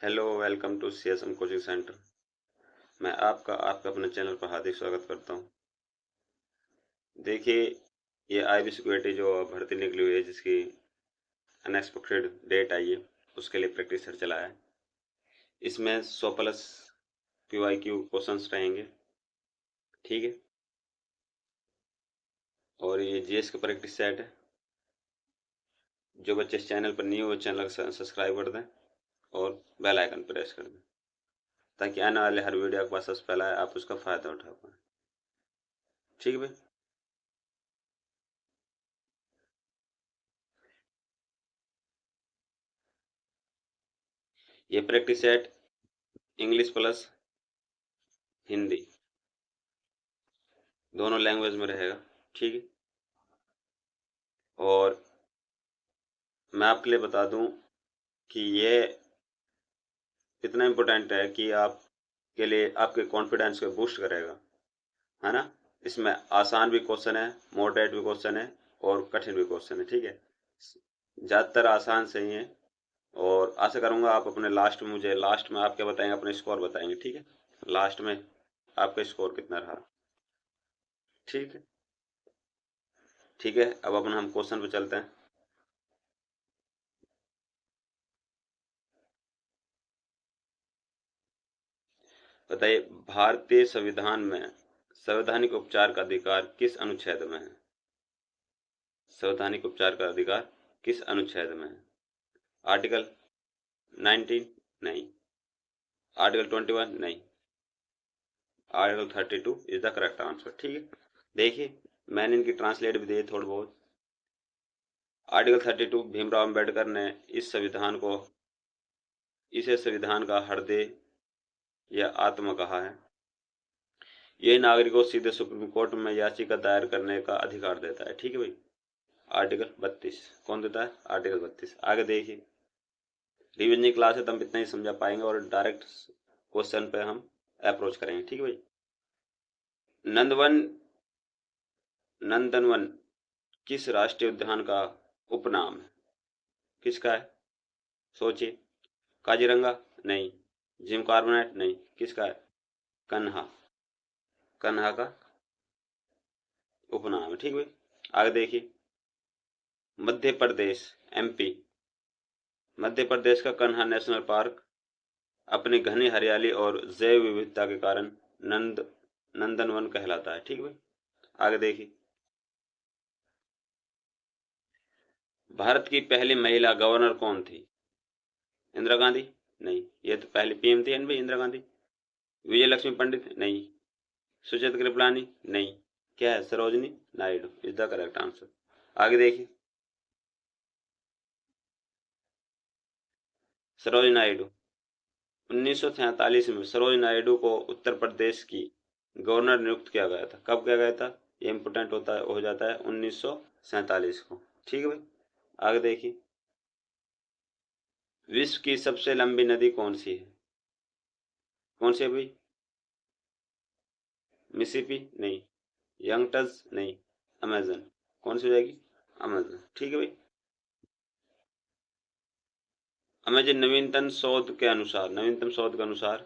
Hello, welcome to CSM coaching centre. मैं आपका अपने चैनल पर हार्दिक स्वागत करता हूं। देखिए, ये आईबी सिक्योरिटी जो भर्ती निकली हुई है, जिसकी अनएक्सपेक्टेड डेट आई है, उसके लिए प्रैक्टिस सेट चला है। इसमें 100 प्लस क्यूआईक्यू क्वेश्चंस रहेंगे, ठीक है। और ये जीएस का प्रैक्टिस सेट है। जो बच्चे इस चैनल पर न्यू हो, चैनल को सब्सक्राइब कर दें और बेल आइकन प्रेस कर दें, ताकि आने वाले हर वीडियो आपके पास सबसे पहले आए, आप उसका फ़ायदा उठा पाएँ। ठीक है भाई। ये practice set English plus Hindi दोनों लैंग्वेज में रहेगा, ठीक है। और मैं आपके लिए बता दूं कि ये इतना इम्पोर्टेंट है कि आपके लिए आपके कॉन्फिडेंस को बूस्ट करेगा, है ना। इसमें आसान भी क्वेश्चन है, मॉडरेट भी क्वेश्चन है और कठिन भी क्वेश्चन है, ठीक है। ज़्यादातर आसान सही है। और आशा करूंगा आप अपने लास्ट में आप क्या बताएंगे, अपने स्कोर बताएंगे, ठीक है। लास्ट में आपका स्कोर कितना रहा, ठीक है। ठीक है, अब अपन हम क्वेश्चन पे चलते हैं। बताइए, भारतीय संविधान में संवैधानिक उपचार का अधिकार किस अनुच्छेद में है? संवैधानिक उपचार का अधिकार किस अनुच्छेद में है? आर्टिकल 19 नहीं, आर्टिकल 21 नहीं, article 32 is the correct answer, ठीक है। देखिए, मैंने इनकी ट्रांसलेट भी दी थोड़ी बहुत। आर्टिकल 32, भीमराव अंबेडकर ने इसे संविधान का हृदय या आत्मा कहा है। यह नागरिकों को सीधे सुप्रीम कोर्ट में याचिका दायर करने का अधिकार देता है, ठीक है भाई। आर्टिकल 32 कौन देता है? आर्टिकल 32। आगे देखिए, रिवीजन क्लास है तो हम इतना ही समझा पाएंगे और डायरेक्ट क्वेश्चन पे हम अप्रोच करेंगे, ठीक है भाई। नंदवन नंदनवन किस राष्ट्रीय उद्यान का उपनाम है? किसका है? सोचिए। काजीरंगा नहीं, जिम कार्बोनेट नहीं, किसका है? कन्हा। कन्हा का उपनाम है, ठीक है भाई। आगे देखिए, मध्य प्रदेश एमपी, मध्य प्रदेश का कन्हा नेशनल पार्क अपनी घनी हरियाली और जैव विविधता के कारण नंदनवन कहलाता है, ठीक है भाई। आगे देखिए, भारत की पहली महिला गवर्नर कौन थी? इंदिरा गांधी नहीं, ये तो पहली पीएम थी भाई, इंदिरा गांधी। विजय लक्ष्मी पंडित नहीं, सुचेत कृपलानी नहीं, क्या है? Sarojini Naidu is the correct answer. आगे देखिए, सरोज नायडू 1947 में सरोज नायडू को उत्तर प्रदेश की गवर्नर नियुक्त किया गया था। कब किया गया था? ये इंपोर्टेंट हो जाता है 1947 को, ठीक है भाई। आगे देखिए, विश्व की सबसे लंबी नदी कौन सी है? कौन सी है भाई? मिसिसिपी नहीं, यंगटज नहीं, अमेजन। कौन सी हो जाएगी? अमेजन, ठीक है भाई। अमेजन नवीनतम शोध के अनुसार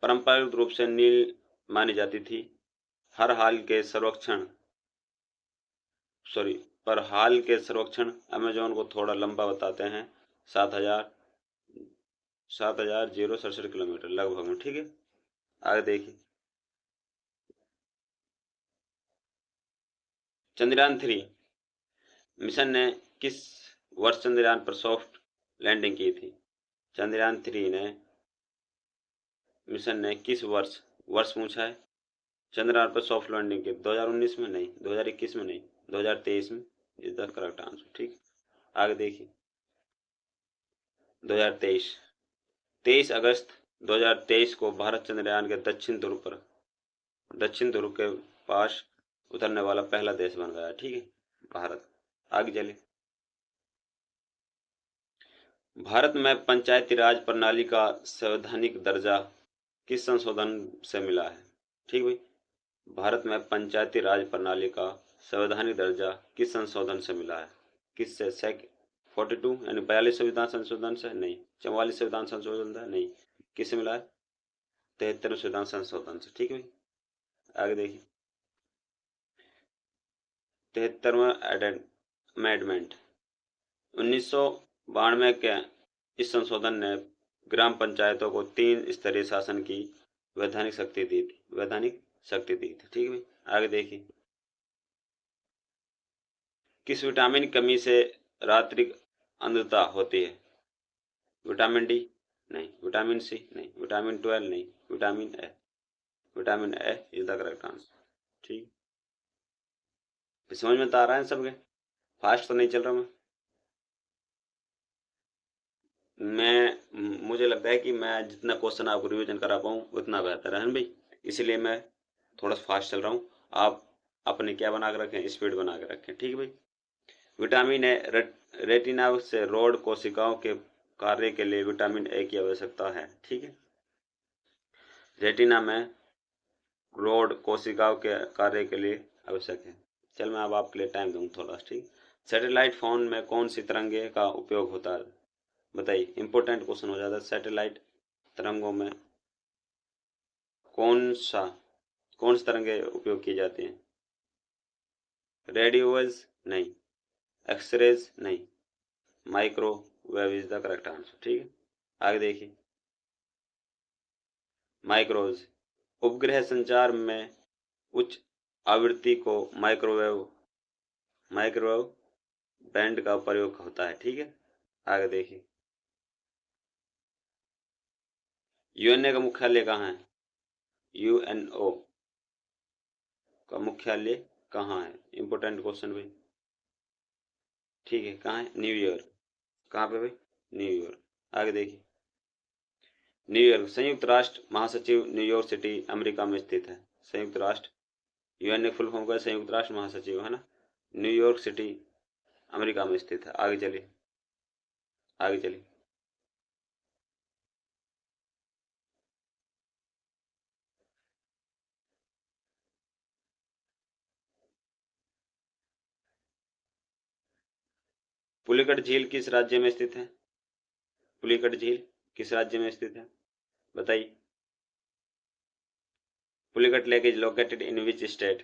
परंपरागत रूप से नील मानी जाती थी। हर हाल के सर्वेक्षण सॉरी पर हाल के सर्वेक्षण अमेजोन को थोड़ा लंबा बताते हैं, 7,000 7,067 किलोमीटर लगभग में, ठीक है। आगे देखिए, चंद्रयान 3 मिशन ने किस वर्ष चंद्रयान पर सॉफ्ट लैंडिंग की थी? चंद्रयान 3 ने मिशन ने किस वर्ष, वर्ष पूछा है, चंद्रयान पर सॉफ्ट लैंडिंग की? 2019 में नहीं, 2021 में नहीं, 2023 में इज द करेक्ट आंसर, ठीक। आगे देखिए, 2023 23 अगस्त 2023 को भारत चंद्रयान के दक्षिण ध्रुव के पास उतरने वाला पहला देश बन गया, ठीक है, भारत। आगे चलिए, भारत में पंचायती राज प्रणाली का संवैधानिक दर्जा किस संशोधन से मिला है? ठीक भाई, भारत में पंचायती राज प्रणाली का संवैधानिक दर्जा किस संशोधन से मिला है? किससे? 42 यानी 42 संविधान संशोधन से नहीं, 44 संविधान संशोधन से नहीं, किससे मिला है? 73 संविधान संशोधन से। ठीक है भाई, आगे देखिए 73वां अमेंडमेंट 1992 के इस संशोधन ने ग्राम पंचायतों को 3 स्तरीय शासन की वैधानिक शक्ति दी थी, वैधानिक शक्ति दी थी। ठीक है भाई, आगे देखिए किस विटामिन कमी से रात्रि अंधता होती है? विटामिन डी नहीं, विटामिन सी नहीं, विटामिन 12 नहीं, vitamin A. Vitamin A is the correct answer. ठीक, समझ में तो आ रहा है सबके? फास्ट तो नहीं चल रहा मुझे लगता है कि मैं जितना क्वेश्चन आपको रिवीजन करा पाऊँ उतना बेहतर है ना भाई, इसलिए मैं थोड़ा सा फास्ट चल रहा हूँ। आप अपने क्या बना के रखें, स्पीड बना के रखें। ठीक है भाई, विटामिन ए रेटिना से रोड कोशिकाओं के कार्य के लिए विटामिन ए की आवश्यकता है। ठीक है, रेटिना में रोड कोशिकाओं के कार्य के लिए आवश्यक है। चल मैं अब आपके लिए टाइम दूँ थोड़ा। ठीक, सैटेलाइट फोन में कौन सी तरंगे का उपयोग होता है? बताइए, इंपॉर्टेंट क्वेश्चन हो जाता है। सैटेलाइट तरंगों में कौन सी तरंगे उपयोग की जाती हैं? रेडियोज नहीं, एक्सरेज नहीं, microwave is the correct answer. ठीक है, आगे देखिए माइक्रोज उपग्रह संचार में उच्च आवृत्ति को माइक्रोवेव बैंड का प्रयोग होता है। ठीक है, आगे देखिए यूएनए का मुख्यालय कहाँ है? यूएनओ का मुख्यालय कहाँ है? इंपोर्टेंट क्वेश्चन भाई। ठीक है, कहाँ है? न्यूयॉर्क। कहाँ पे भाई? न्यूयॉर्क। आगे देखिए न्यूयॉर्क संयुक्त राष्ट्र महासचिव न्यूयॉर्क सिटी अमेरिका में स्थित है। संयुक्त राष्ट्र यूएनए फुल फॉर्म का संयुक्त राष्ट्र महासचिव है ना, न्यूयॉर्क सिटी अमेरिका में स्थित है। आगे चलिए, आगे चलिए पुलिकट झील किस राज्य में स्थित है? पुलिकट झील किस राज्य में स्थित है? बताइए। Pulicat lake is located in which state?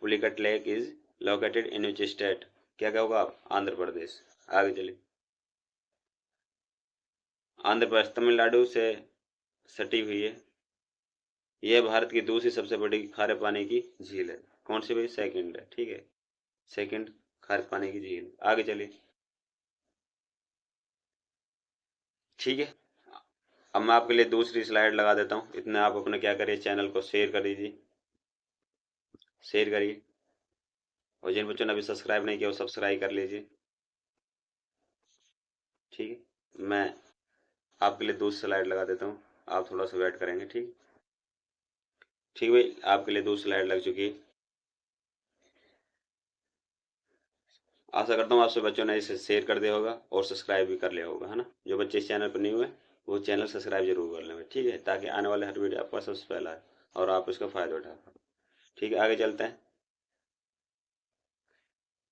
Pulicat lake is located in which state? क्या क्या होगा? आंध्र प्रदेश। आगे चलिए आंध्र प्रदेश तमिलनाडु से सटी हुई है। यह भारत की दूसरी सबसे बड़ी खारे पानी की झील है। कौन सी भाई? सेकंड है। ठीक है, सेकंड खारे पानी की झील। आगे चलिए ठीक है, अब मैं आपके लिए दूसरी स्लाइड लगा देता हूँ। इतने आप अपने क्या करिए, चैनल को शेयर कर दीजिए, शेयर करिए, और जिन बच्चों ने अभी सब्सक्राइब नहीं किया वो सब्सक्राइब कर लीजिए। ठीक है, मैं आपके लिए दूसरी स्लाइड लगा देता हूँ, आप थोड़ा सा वेट करेंगे। ठीक, ठीक भाई, आपके लिए दूसरी स्लाइड लग चुकी है। आशा करता हूँ आपसे बच्चों ने इसे शेयर कर दिया होगा और सब्सक्राइब भी कर लिया होगा, है ना। जो बच्चे इस चैनल पर नहीं हुए वो चैनल सब्सक्राइब जरूर कर लें, ठीक है, ताकि आने वाले हर वीडियो आपका सबसे पहला है और आप इसका फ़ायदा उठा पाए। ठीक है, आगे चलते हैं।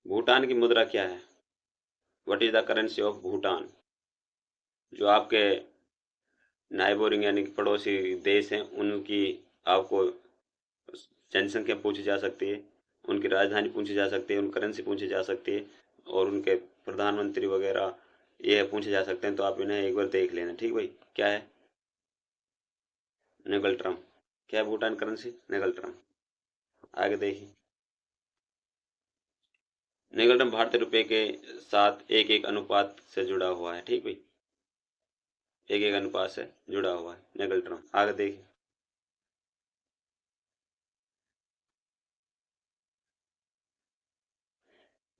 भूटान की मुद्रा क्या है? What is the currency of Bhutan? जो आपके नाइबोरिंग यानी कि पड़ोसी देश हैं उनकी आपको जनसंख्या पूछी जा सकती है, उनकी राजधानी पूछी जा सकती है, उनकी करेंसी पूछी जा सकती है, और उनके प्रधानमंत्री वगैरह ये पूछे जा सकते हैं। तो आप इन्हें एक बार देख लेना। ठीक भाई, क्या है? Naegele Trump. क्या है भूटान करेंसी? Naegele Trump. आगे देखिए नेगल ट्रम्प भारतीय रुपये के साथ एक एक अनुपात से जुड़ा हुआ है। ठीक भाई, एक एक अनुपात से जुड़ा हुआ है नेगल ट्रम्प। आगे देखिए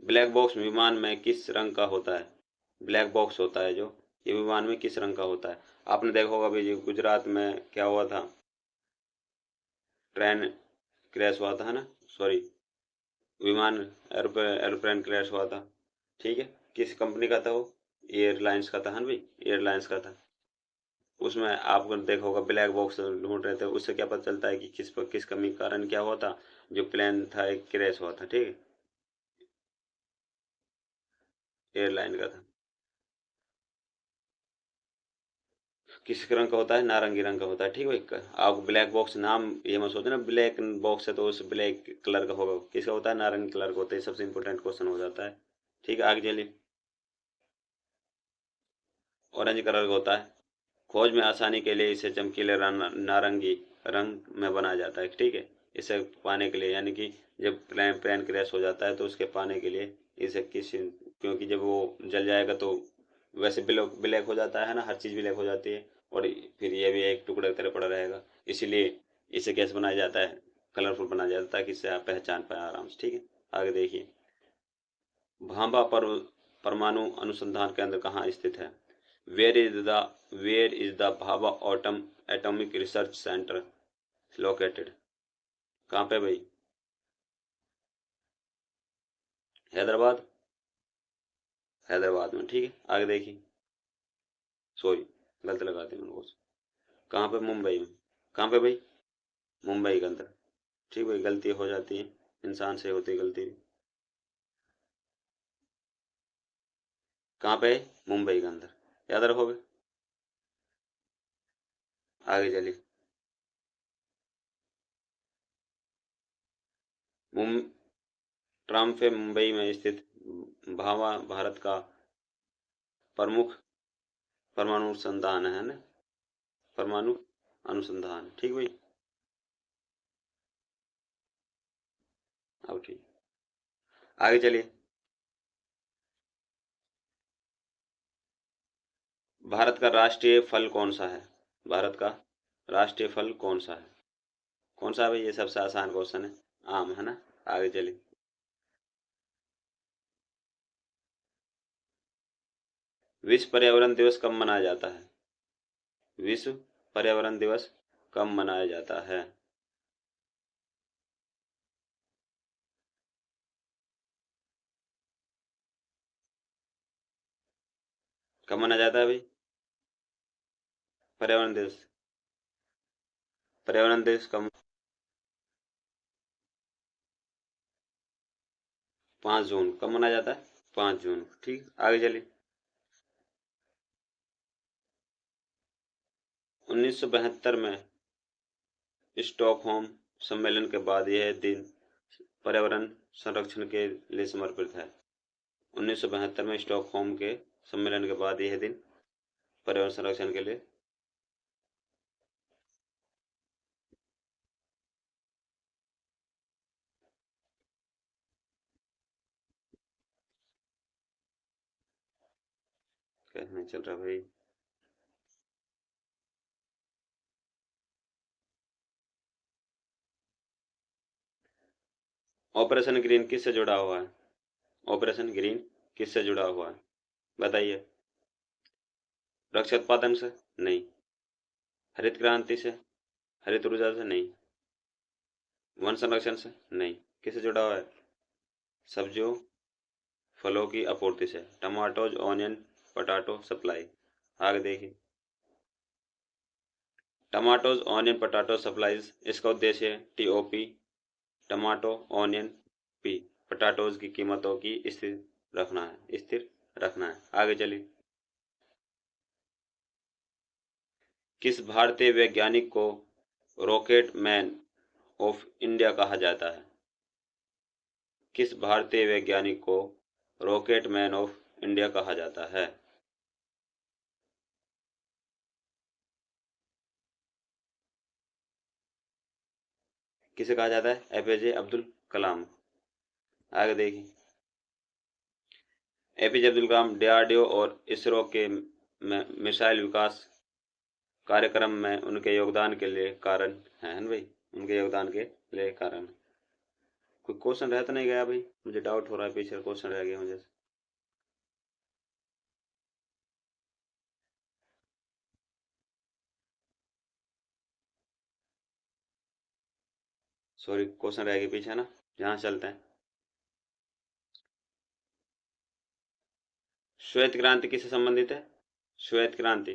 ब्लैक बॉक्स विमान में किस रंग का होता है? ब्लैक बॉक्स होता है जो, ये विमान में किस रंग का होता है? आपने देखा होगा भाई, गुजरात में क्या हुआ था, ट्रेन क्रैश हुआ था, है ना, सॉरी, विमान एरोप्लेन क्रैश हुआ था। ठीक है, किस कंपनी का था वो? एयरलाइंस का था, है ना भाई, एयरलाइंस का था। उसमें आपको देखा होगा ब्लैक बॉक्स ढूंढ रहे थे, उससे क्या पता चलता है कि किस पर किस कमी के कारण क्या हुआ था, जो प्लेन था एक क्रैश हुआ था। ठीक है, एयरलाइन का था। किस रंग का होता है? नारंगी रंग का होता है। ठीक है भाई, आप ब्लैक बॉक्स नाम ये मत सोचना ब्लैक बॉक्स है तो उस ब्लैक कलर का होगा, किसका होता है? नारंगी कलर का होता है। सबसे इंपॉर्टेंट क्वेश्चन हो जाता है। ठीक है, आगे चलिए। ऑरेंज कलर का होता है। खोज में आसानी के लिए इसे चमकीले नारंगी रंग में बनाया जाता है। ठीक है, इसे पाने के लिए, यानी कि जब प्लेन प्लेन क्रैश हो जाता है तो उसके पाने के लिए इसे किसी, क्योंकि जब वो जल जाएगा तो वैसे ब्लैक ब्लैक हो जाता है ना, हर चीज़ ब्लैक हो जाती है, और फिर ये भी एक टुकड़े की तरह पड़ा रहेगा। इसीलिए इसे कैसे बनाया जाता है? कलरफुल बनाया जाता है ताकि इससे आप पहचान पाए आराम से। ठीक है, आगे देखिए। भाभा परमाणु अनुसंधान केंद्र कहाँ स्थित है? Where is the Bhabha atom atomic research centre located? कहाँ पे भाई? हैदराबाद। हैदराबाद में। ठीक है, आगे देखिए। सॉरी, गलत लगा दी मैंने कुछ। कहाँ पे? मुंबई में। कहाँ पे भाई? मुंबई के अंदर। ठीक भाई, गलती हो जाती है, इंसान से होती है गलती भी। कहाँ पे है? मुंबई के अंदर। याद रखोगे। आगे चलिए। मुम ट्रम्प है मुंबई में स्थित भावा भारत का प्रमुख परमाणु अनुसंधान है ना, परमाणु अनुसंधान। ठीक भाई, अब ठीक, आगे चलिए। भारत का राष्ट्रीय फल कौन सा है? भारत का राष्ट्रीय फल कौन सा है? कौन सा है भाई? ये सबसे आसान क्वेश्चन है। आम है ना। आगे चलिए। विश्व पर्यावरण दिवस कब मनाया जाता है? विश्व पर्यावरण दिवस कब मनाया जाता है? कब मनाया जाता है भाई पर्यावरण दिवस? पर्यावरण दिवस कब? 5 जून। कब मनाया जाता है? 5 जून। ठीक, आगे चलिए। 1972 में स्टॉकहोम सम्मेलन के बाद यह दिन पर्यावरण संरक्षण के लिए समर्पित है। 1972 में स्टॉकहोम के सम्मेलन के बाद यह दिन पर्यावरण संरक्षण के लिए। कैसे नहीं चल रहा भाई? ऑपरेशन ग्रीन किससे जुड़ा हुआ है? ऑपरेशन ग्रीन किससे जुड़ा हुआ है? बताइए। रक्षा उत्पादन से? नहीं। हरित क्रांति से? हरित ऊर्जा से? नहीं। वन संरक्षण से? नहीं। किससे जुड़ा हुआ है? सब्जियों फलों की आपूर्ति से। Tomatoes onion potato supply. आगे देखिए। टमाटोज ऑनियन पटाटो सप्लाईज, इसका उद्देश्य है TOP, tomato onion P, potatoes की कीमतों की स्थिर रखना है। आगे चलिए। किस भारतीय वैज्ञानिक को रॉकेट मैन ऑफ इंडिया कहा जाता है? किस भारतीय वैज्ञानिक को रॉकेट मैन ऑफ इंडिया कहा जाता है? किसे कहा जाता है? एपीजे अब्दुल कलाम। आगे देखिए। एपीजे अब्दुल कलाम डीआरडीओ और इसरो के मिसाइल विकास कार्यक्रम में उनके योगदान के लिए कारण है ना भाई? उनके योगदान के लिए कारण। कोई क्वेश्चन रह तो नहीं गया भाई? मुझे डाउट हो रहा है पीछे क्वेश्चन रह गया मुझे। सॉरी, क्वेश्चन रह गया पीछे ना। यहाँ चलते हैं। श्वेत क्रांति किससे संबंधित है? श्वेत क्रांति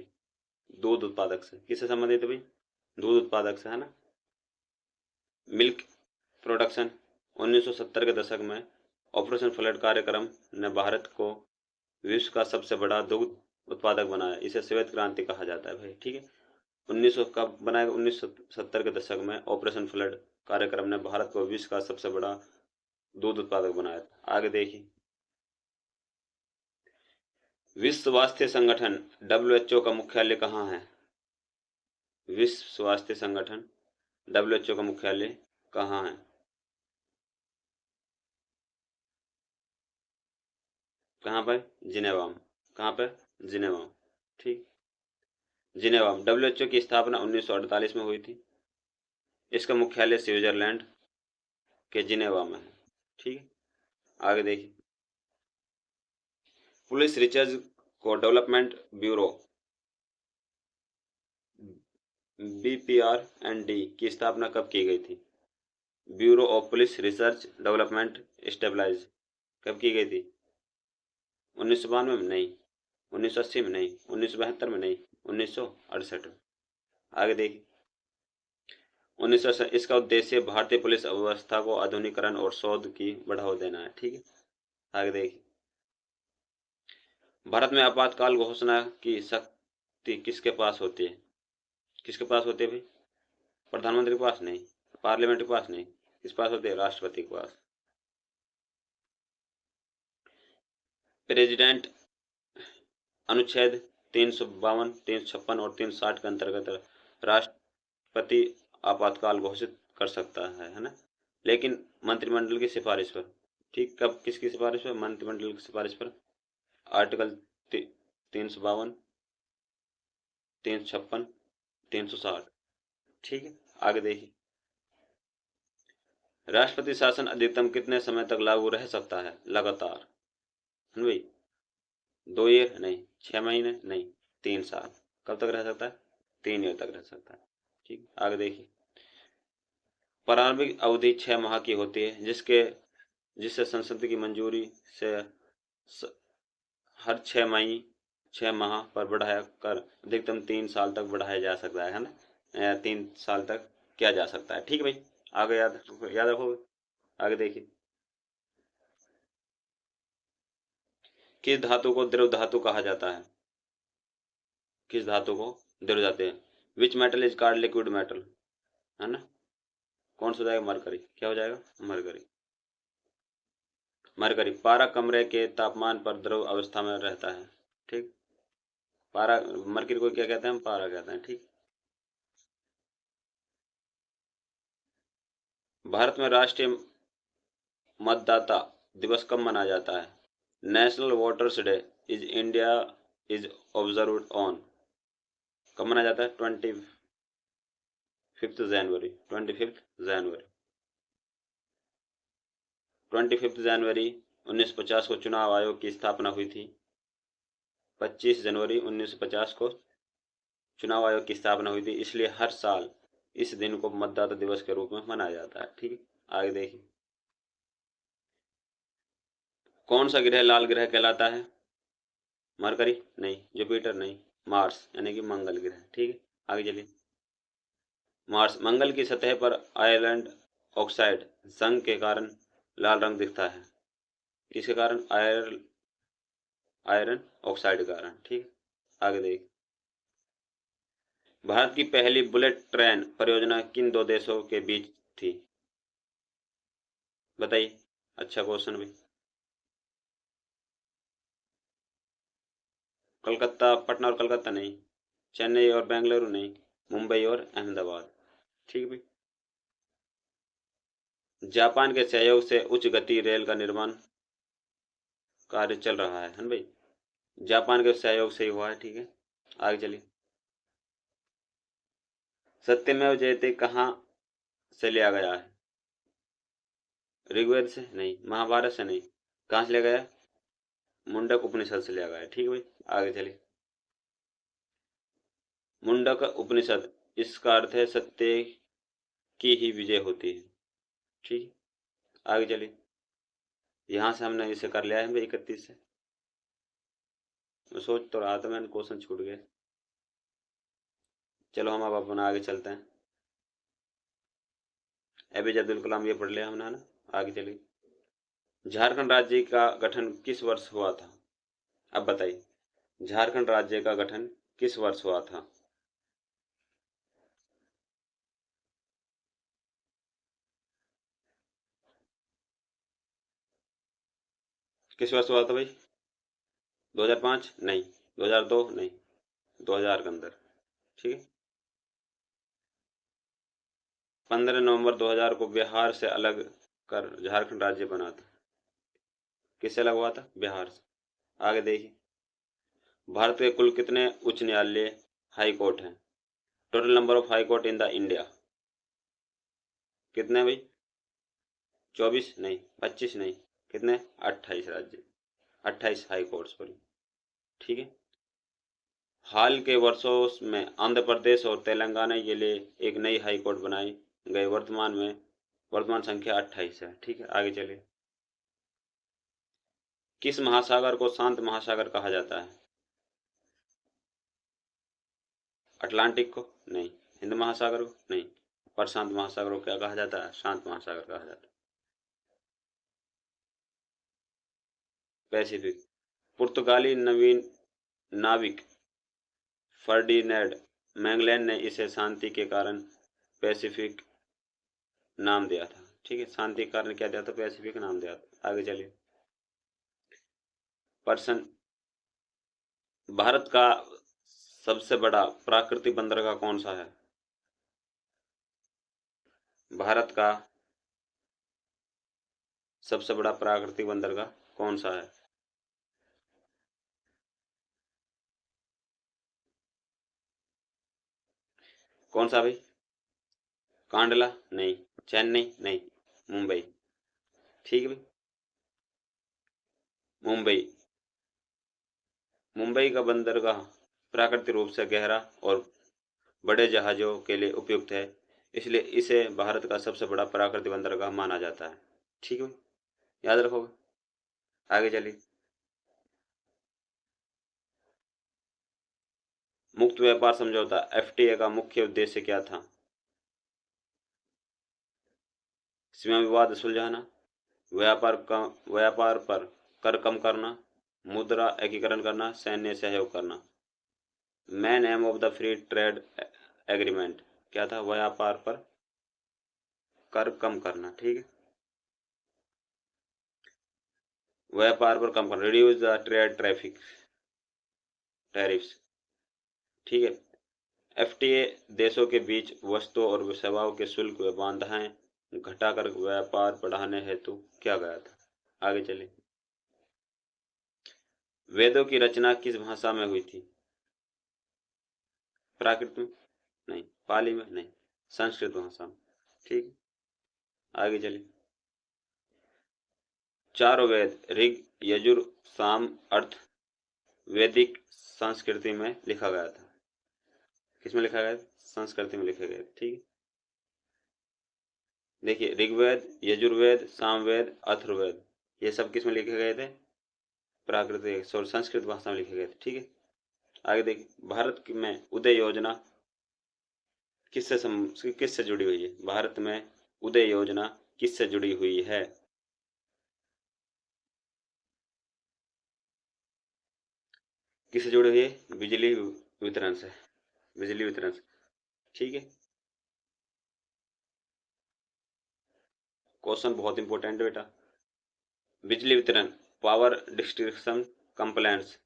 दूध उत्पादक से। किससे संबंधित है भाई? दूध उत्पादक से है ना। मिल्क प्रोडक्शन 1970 के दशक में ऑपरेशन फ्लड कार्यक्रम ने भारत को विश्व का सबसे बड़ा दुग्ध उत्पादक बनाया, इसे श्वेत क्रांति कहा जाता है भाई। ठीक है। 1900 कब बनाया? 1970 के दशक में ऑपरेशन फ्लड कार्यक्रम ने भारत को विश्व का सबसे बड़ा दूध उत्पादक बनाया था। आगे देखिए, विश्व स्वास्थ्य संगठन WHO का मुख्यालय कहाँ है? विश्व स्वास्थ्य संगठन WHO का मुख्यालय कहाँ है? कहाँ पर? जिनेवा में। कहाँ पर? जिनेवा में। ठीक, जिनेवा में। WHO की स्थापना 1948 में हुई थी। इसका मुख्यालय स्विट्जरलैंड के जिनेवा में है। ठीक है। आगे देखिए, पुलिस रिसर्च को डेवलपमेंट ब्यूरो BPR&D की स्थापना कब की गई थी? Bureau of police research development stabilise कब की गई थी? 1992 में नहीं, 1980 में नहीं, 1972 में नहीं, 1968 में। आगे देखिए, 1900 इसका उद्देश्य भारतीय पुलिस व्यवस्था को आधुनिकीकरण और शोध की बढ़ावा देना है। ठीक है। आगे देखिए, भारत में आपातकाल घोषणा की शक्ति किसके पास होती है? किसके पास होती है भाई? प्रधानमंत्री के पास नहीं, पार्लियामेंट के पास नहीं, किस पास होती है? राष्ट्रपति के पास। प्रेसिडेंट अनुच्छेद 352, 356 और 360 के अंतर्गत राष्ट्रपति आपातकाल घोषित कर सकता है ना, लेकिन मंत्रिमंडल की सिफारिश पर। ठीक, कब? किसकी सिफारिश पर? मंत्रिमंडल की सिफारिश पर। आर्टिकल 352, 356, 360। ठीक है। आगे देखिए, राष्ट्रपति शासन अधिकतम कितने समय तक लागू रह सकता है लगातार? है भाई, 2 ईयर नहीं, 6 महीने नहीं, 3 साल। कब तक रह सकता है? 3 ईयर तक रह सकता है। ठीक, आगे देखिए, प्रारंभिक अवधि 6 माह की होती है, जिससे संसद की मंजूरी से हर 6 माह पर बढ़ाया कर अधिकतम 3 साल तक बढ़ाया जा सकता है ना, 3 साल तक किया जा सकता है। ठीक है भाई, आगे याद रखोगे। आगे देखिए, किस धातु को द्रव धातु कहा जाता है? किस धातु को द्रव धातु है? Which metal is called liquid metal, है ना? कौन सा हो जाएगा? मरकरी। क्या हो जाएगा? मरकरी। मरकरी पारा कमरे के तापमान पर द्रव अवस्था में रहता है। ठीक, पारा, मरकरी को क्या कहते हैं? हम पारा कहते हैं। ठीक, भारत में राष्ट्रीय मतदाता दिवस कब मनाया जाता है? National voters day is India is observed on, कब मनाया जाता है? 25 जनवरी। 25 जनवरी। 25 जनवरी 1950 को चुनाव आयोग की स्थापना हुई थी। 25 जनवरी 1950 को चुनाव आयोग की स्थापना हुई थी, इसलिए हर साल इस दिन को मतदाता दिवस के रूप में मनाया जाता है। ठीक है। आगे देखिए, कौन सा ग्रह लाल ग्रह कहलाता है? मरकरी नहीं, जुपिटर नहीं, मार्स यानी कि मंगल ग्रह। ठीक है। आगे चलिए, मार्स, मंगल की सतह पर आयरन ऑक्साइड जंग के कारण लाल रंग दिखता है। किसके कारण? आयरन ऑक्साइड के कारण। ठीक, आगे देखिए, भारत की पहली बुलेट ट्रेन परियोजना किन दो देशों के बीच थी? बताइए। अच्छा क्वेश्चन भी। कलकत्ता, पटना और कलकत्ता नहीं, चेन्नई और बेंगलुरु नहीं, मुंबई और अहमदाबाद। ठीक है। जापान के सहयोग से उच्च गति रेल का निर्माण कार्य चल रहा है ना भाई, जापान के सहयोग से ही हुआ है। ठीक है। आगे चलिए, सत्यमेव जयते कहाँ से लिया गया है? ऋग्वेद से नहीं, महाभारत से नहीं, कहाँ से लिया गया है? मुंडक उपनिषद से लिया गया है। ठीक है भाई, आगे चलिए, मुंडक उपनिषद, इसका अर्थ है सत्य की ही विजय होती है। ठीक, आगे चलिए, यहाँ से हमने इसे कर लिया है भाई 31 से। मैं सोच तो रहा था, मैंने क्वेश्चन छूट गए। चलो हम अब अपना आगे चलते हैं। एपीजे अब्दुल कलाम ये पढ़ लिया हमने, है ना। आगे चलिए, झारखंड राज्य का गठन किस वर्ष हुआ था? अब बताइए, झारखंड राज्य का गठन किस वर्ष हुआ था? किस वर्ष हुआ था भाई? 2005 नहीं, 2002 नहीं, 2000 के अंदर। ठीक है। 15 नवंबर 2000 को बिहार से अलग कर झारखंड राज्य बना था। किससे अलग हुआ था? बिहार से। आगे देखिए, भारत के कुल कितने उच्च न्यायालय हाई कोर्ट हैं? Total number of high court in the India कितने भाई? 24 नहीं, 25 नहीं, कितने? 28 राज्य, 28 हाई कोर्ट सॉरी। ठीक है। हाल के वर्षों में आंध्र प्रदेश और तेलंगाना के लिए एक नई हाई कोर्ट बनाई गई। वर्तमान संख्या 28 है। ठीक है, आगे चलिए। किस महासागर को शांत महासागर कहा जाता है? अटलांटिक को? नहीं। हिंद महासागर को? नहीं। प्रशांत महासागर को क्या कहा जाता है? शांत महासागर कहा जाता है। पैसिफिक। पुर्तगाली नवीन नाविक फर्डिनेंड मैगेलन ने इसे शांति के कारण पैसिफिक नाम दिया था। ठीक है, शांति के कारण क्या दिया था? पैसिफिक नाम दिया था। आगे चलिए। पर्सन भारत का सबसे बड़ा प्राकृतिक बंदरगाह कौन सा है? भारत का सबसे बड़ा प्राकृतिक बंदरगाह कौन सा है? कौन सा भाई? कांडला नहीं, चेन्नई नहीं, मुंबई। ठीक है भाई, मुंबई। मुंबई का बंदरगाह प्राकृतिक रूप से गहरा और बड़े जहाजों के लिए उपयुक्त है, इसलिए इसे भारत का सबसे बड़ा प्राकृतिक बंदरगाह माना जाता है। ठीक है, याद रखोगे। आगे चलिए। मुक्त व्यापार समझौता एफटीए का मुख्य उद्देश्य क्या था? सीमा विवाद सुलझाना, व्यापार पर कर कम करना, मुद्रा एकीकरण करना, सैन्य सहयोग करना। Main M of the free trade agreement क्या था? व्यापार पर कर कम करना। ठीक है, व्यापार पर कम करना, reduce the trade traffic tariffs. ठीक है। एफटीए देशों के बीच वस्तुओं और सेवाओं के शुल्क व बाधाएं घटाकर व्यापार बढ़ाने हेतु किया गया था। आगे चलिए। वेदों की रचना किस भाषा में हुई थी? प्राकृत में नहीं, पाली में नहीं, संस्कृत भाषा में। ठीक है, आगे चलिए। चारों वेद ऋग यजुर साम अर्थ वैदिक संस्कृति में लिखा गया था। किसमें लिखा गया? संस्कृति में लिखे गए। ठीक है, देखिए ऋग्वेद, यजुर्वेद, सामवेद, अथर्ववेद, ये सब किसमें लिखे गए थे? प्राकृतिक सॉरी संस्कृत भाषा में लिखे गए थे। ठीक है, आगे देखिए। भारत में उदय योजना किससे जुड़ी हुई है? भारत में उदय योजना किससे जुड़ी हुई है? किससे जुड़ी हुई है? बिजली वितरण से। बिजली वितरण से। ठीक है, क्वेश्चन बहुत इंपॉर्टेंट है बेटा। बिजली वितरण पावर डिस्ट्रीब्यूशन कंप्लायंस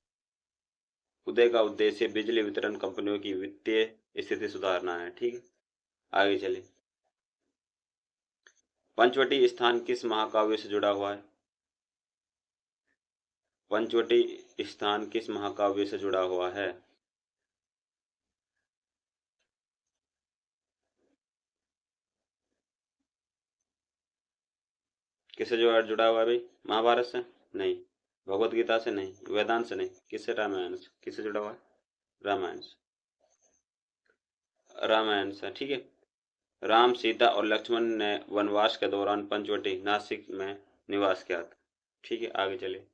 उदय का उद्देश्य बिजली वितरण कंपनियों की वित्तीय स्थिति सुधारना है। ठीक है, आगे चलिए। पंचवटी स्थान किस महाकाव्य से जुड़ा हुआ है? पंचवटी स्थान किस महाकाव्य से जुड़ा हुआ है? किससे जुड़ा हुआ है भाई? महाभारत से नहीं, भगवत गीता से नहीं, वेदांत से नहीं, किससे? रामायण से। किससे जुड़ा हुआ है? रामायण से। रामायण से। ठीक है। राम, सीता और लक्ष्मण ने वनवास के दौरान पंचवटी नासिक में निवास किया था। ठीक है, आगे चलिए।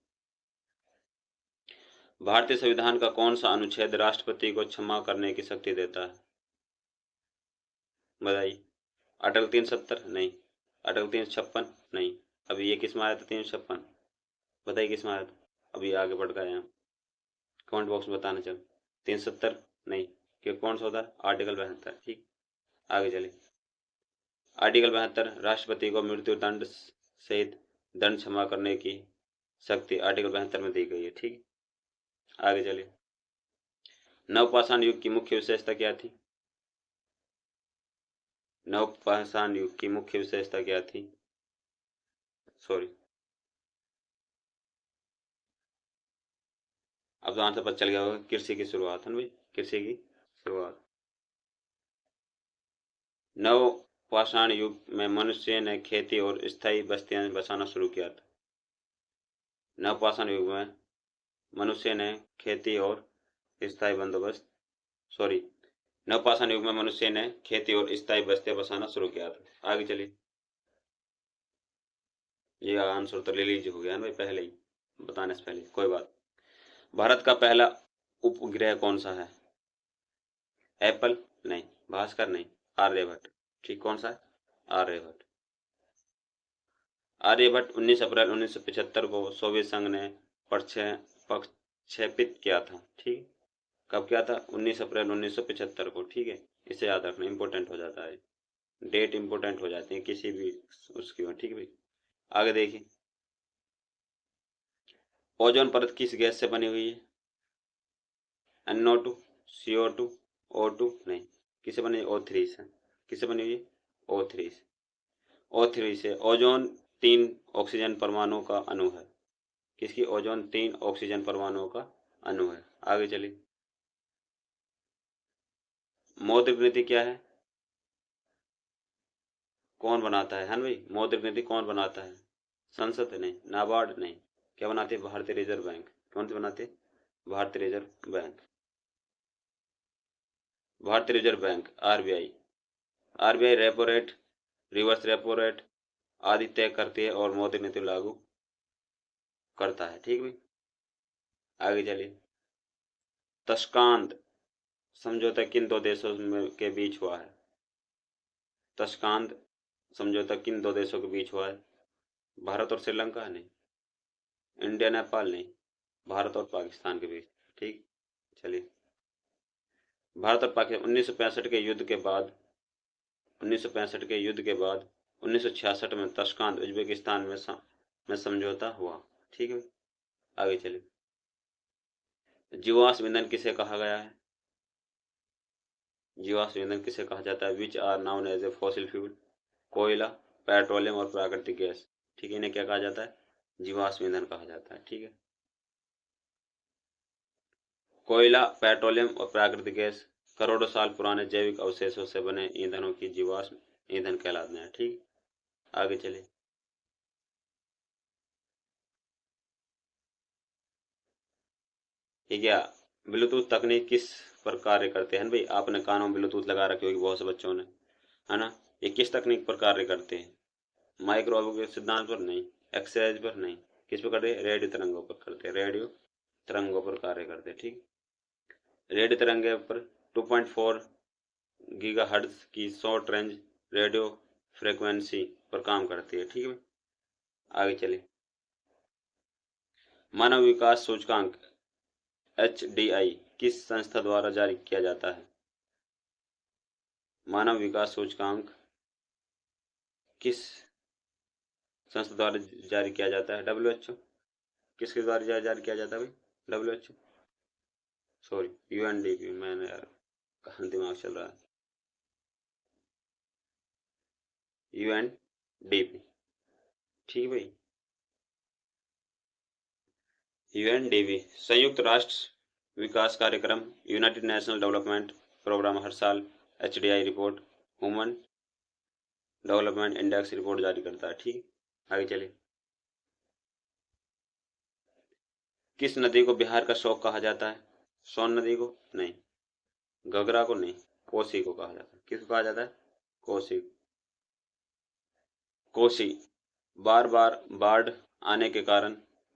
भारतीय संविधान का कौन सा अनुच्छेद राष्ट्रपति को क्षमा करने की शक्ति देता है? बताइए। अटल 370 नहीं, अटल 356 नहीं। अभी ये किस में आया था? 356। बताइए किस में आया था? अभी आगे बढ़ गए हैं। कमेंट बॉक्स में बताना। चलो 370 नहीं, क्यों कौन सा होता है? आर्टिकल 72। ठीक, आगे चले। आर्टिकल 72, राष्ट्रपति को मृत्यु दंड सहित दंड क्षमा करने की शक्ति आर्टिकल 72 में दी गई है। ठीक, आगे चले। नवपाषाण युग की मुख्य विशेषता क्या थी? नवपाषाण युग की मुख्य विशेषता क्या थी? सॉरी, अब तो आंसर पता चल गया होगा। कृषि की शुरुआत है ना भाई, कृषि की शुरुआत। नवपाषाण युग में मनुष्य ने खेती और स्थायी बस्तियां बसाना शुरू किया था। नवपाषाण युग में मनुष्य ने खेती और स्थायी बंदोबस्त सॉरी नवपाषाण युग में मनुष्य ने खेती और स्थायी बस्तियां बसाना शुरू किया था। आगे चलिए। ये आंसर तो ले लीजिए, हो गया ना भाई पहले ही, बताने से पहले। कोई बात। भारत का पहला उपग्रह कौन सा है? एप्पल नहीं, भास्कर नहीं, आर्यभट्ट। ठीक, कौन सा है? आर्यभट्ट। आर्यभट्ट 19 अप्रैल 1975 को सोवियत संघ ने प्रक्षेपित किया था। ठीक, कब किया था? 19 अप्रैल 1975 को। ठीक है, इसे याद रखना, इंपॉर्टेंट हो जाता है, डेट इंपॉर्टेंट हो जाती है किसी भी उसकी। ठीक है भाई, आगे देखिए। ओजोन परत किस गैस से बनी हुई है? NO2, CO2, O2 नहीं, किसे बनी? O3 से। किसे बनी हुई है? O3 से। O3 से। ओजोन 3 ऑक्सीजन परमाणु का अणु है। किसकी? ओजोन 3 ऑक्सीजन परमाणुओं का अणु है। आगे चलिए। मौद्रिक नीति क्या है? कौन बनाता है ना भाई? मौद्रिक नीति कौन बनाता है? संसद नहीं, नाबार्ड नहीं, क्या बनाती है? भारतीय रिजर्व बैंक। कौन सी बनाती है? भारतीय रिजर्व बैंक। भारतीय reserve bank, RBI। RBI repo rate, reverse repo rate आदि तय करती है और मौद्रिक नीति लागू करता है। ठीक भाई, आगे चलिए। तशकांत समझौता किन दो देशों के बीच हुआ है? तशकांत समझौता किन दो देशों के बीच हुआ है? भारत और श्रीलंका नहीं, इंडिया नेपाल नहीं, भारत और पाकिस्तान के बीच। ठीक, चलिए। भारत और पाकिस्तान 1965 के युद्ध के बाद 1965 के युद्ध के बाद 1966 में तशकांत उज्बेकिस्तान में समझौता हुआ। ठीक है, आगे चलिए। जीवाश्म ईंधन किसे कहा गया है? जीवाश्म ईंधन किसे कहा जाता है? Which are known as a fossil fuel. कोयला, पेट्रोलियम और प्राकृतिक गैस। ठीक है, इन्हें क्या कहा जाता है? जीवाश्म ईंधन कहा जाता है। ठीक है, कोयला, पेट्रोलियम और प्राकृतिक गैस करोड़ों साल पुराने जैविक अवशेषों से बने ईंधनों की जीवाश्म ईंधन कहलाते हैं। ठीक, आगे चलिए। ठीक है, ब्लूटूथ तकनीक किस पर कार्य करते हैं भाई? आपने कानों में ब्लूटूथ लगा रखे होगी बहुत से बच्चों ने, है ना? ये किस तकनीक पर कार्य करते हैं? माइक्रोवेव के सिद्धांत पर नहीं, एक्सरेज पर नहीं, किस पर करते हैं? रेडियो तरंगों पर करते हैं, रेडियो तरंगों पर कार्य करते हैं। ठीक, रेडियो तरंगे पर 2.4 गीगाहर्ट्ज की शॉर्ट रेंज रेडियो फ्रीक्वेंसी पर काम करती है। ठीक है, आगे चलिए। मानव विकास सूचकांक HDI किस संस्था द्वारा जारी किया जाता है? मानव विकास सूचकांक किस संस्था द्वारा जारी किया जाता है? WHO। किसके द्वारा जारी किया जाता है भाई? WHO, सॉरी UNDP, मैंने यार कहाँ दिमाग चल रहा है। UNDP। ठीक भाई, UNDP संयुक्त राष्ट्र विकास कार्यक्रम, यूनाइटेड नेशनल डेवलपमेंट प्रोग्राम हर साल HDI report, human development index report जारी करता है। ठीक, आगे चलिए। किस नदी को बिहार का शोक कहा जाता है? सोन नदी को नहीं, घगरा को नहीं, कोसी को कहा जाता है। किसको कहा जाता है? कोसी। कोसी बार बार बाढ़ आने के कारण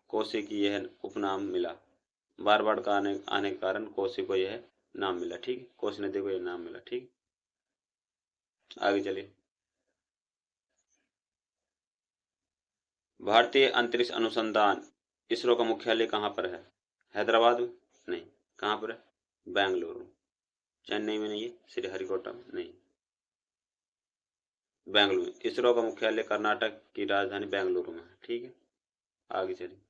कोसी की यह उपनाम मिला। बार बार का आने के कारण कोसी को यह नाम मिला। ठीक, कोसी नदी को यह नाम मिला। ठीक, आगे चलिए। भारतीय अंतरिक्ष अनुसंधान इसरो का मुख्यालय कहाँ पर है? हैदराबाद में नहीं। कहाँ पर है? बेंगलुरु। चेन्नई में नहीं है, श्रीहरिकोटा में नहीं, बेंगलुरु। इसरो का मुख्यालय कर्नाटक की राजधानी बेंगलुरु में है। ठीक है, आगे चलिए।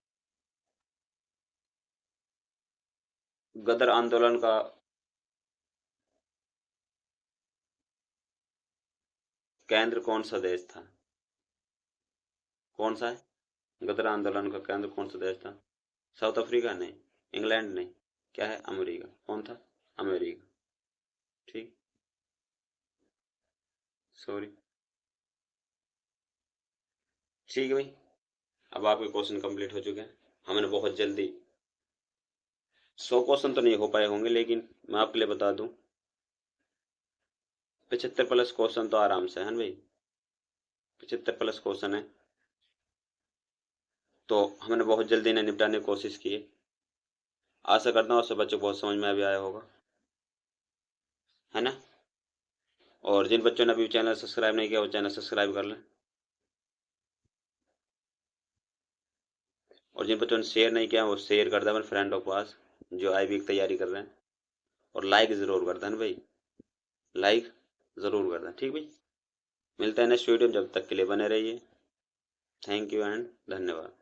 गदर आंदोलन का केंद्र कौन सा देश था? कौन सा है? गदर आंदोलन का केंद्र कौन सा देश था? साउथ अफ्रीका नहीं, इंग्लैंड नहीं, क्या है? अमेरिका। कौन था? अमेरिका। ठीक, सॉरी। ठीक है भाई, अब आपके क्वेश्चन कंप्लीट हो चुके हैं। हमने बहुत जल्दी 100 क्वेश्चन तो नहीं हो पाए होंगे, लेकिन मैं आपके लिए बता दूं 75 प्लस क्वेश्चन तो आराम से है ना भाई। 75 प्लस क्वेश्चन है, तो हमने बहुत जल्दी इन्हें निपटाने की कोशिश की है। आशा करता हूँ सब बच्चों को बहुत समझ में भी आया होगा, है ना। और जिन बच्चों ने अभी चैनल सब्सक्राइब नहीं किया वो चैनल सब्सक्राइब कर लें, और जिन बच्चों ने शेयर नहीं किया वो शेयर कर दें अपने फ्रेंडों के पास जो IB की तैयारी कर रहे हैं। और लाइक ज़रूर कर दें भाई, लाइक ज़रूर कर दें। ठीक भाई, मिलते हैं नेक्स्ट वीडियो में, जब तक के लिए बने रहिए। थैंक यू एंड धन्यवाद।